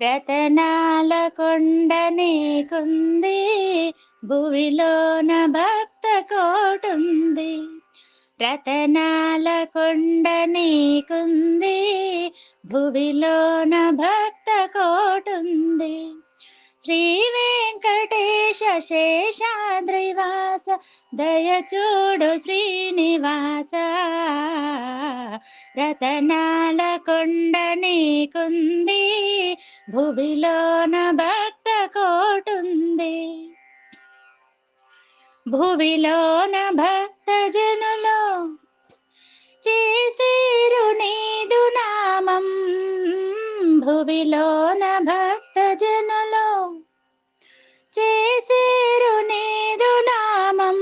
రతనాల కొండ నీకుంది, భువిలోన భక్త కోటుంది. రతనాల కొండ నీకుంది, భువిలోన భక్త కోటుంది. శ్రీ వెంకటేశ శేషాద్రివాస, దయచూడు శ్రీనివాస. రతనాల కొండ నీకుంది, భువిలోన భక్త కోటుంది. భువిలోన భక్త జనులో చేసేరు నీదు నామం, భువిలోన భక్త జనులో చేసేరు నీదు నామం.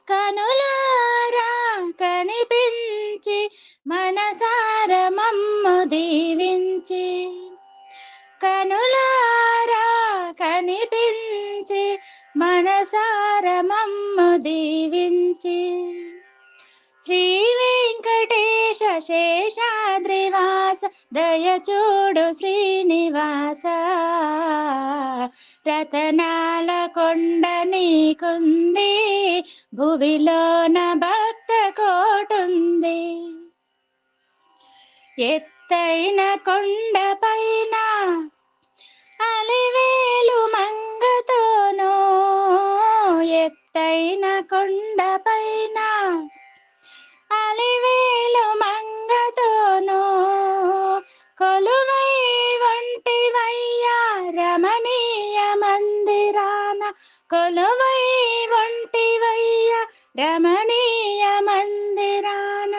కనులారా కనిపించి మనసార మమ్ము దీవించి, కనులారా కనిపించి మనసార మమ్ము దీవించి. శ్రీ వెంకటేశ శేషాద్రివాస, దయచూడు శ్రీనివాస. రతనాల కొండ నీకుంది, భువిలోన భక్త కోటుంది. ఎత్తైన కొండ పైన అలివేలు మంగతోనో, ఎత్తైన కొండ పైన అలివేలు మంగతోనో, కొలువై ఒంటివయ్యా రమణీయ మందిరాన, కొలువై ఒంటివయ్యా రమణీయ మందిరాన.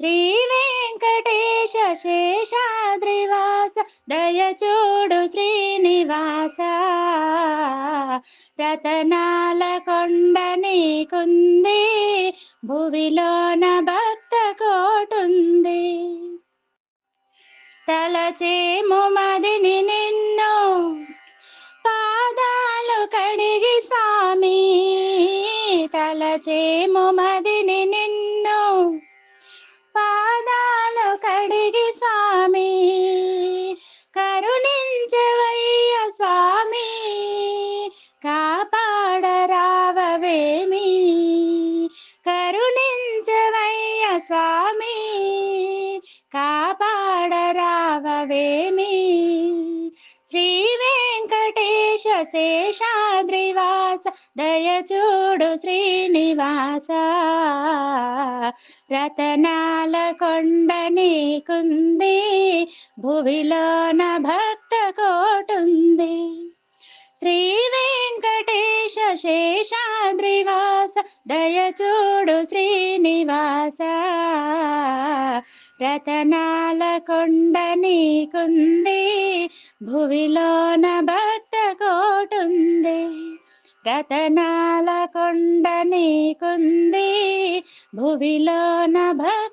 శ్రీ వెంకటేశ శేషాద్రివాస, దయచూడు శ్రీనివాస. రతనాల కొండ నీకుంది, భువిలోన భక్త కోటుంది. తలచేము మదిని నిన్ను పాదాలు కడిగి స్వామి, తలచేము మదిని నిన్ను పాదాలు కడిగి స్వామి. కరుణించవయ్య స్వామి, కాపాడరావవేమి, కరుణించవయ్య స్వామి, కాపాడరావవేమి. శ్రీ వెంకటేశ శేషాద్రివాస, దయచూడు శ్రీనివాస. రతనాల కొండ నీకుంది, భువిలోన భక్త కోటుంది. శ్రీ వెంకటేశ శేషాద్రివాస, దయచూడు శ్రీనివాస. రతనాల కొండ నీకుంది, భువిలోన భక్త కోటుంది. రతనాల కొండ నీకుంది, భువిలోన భక్త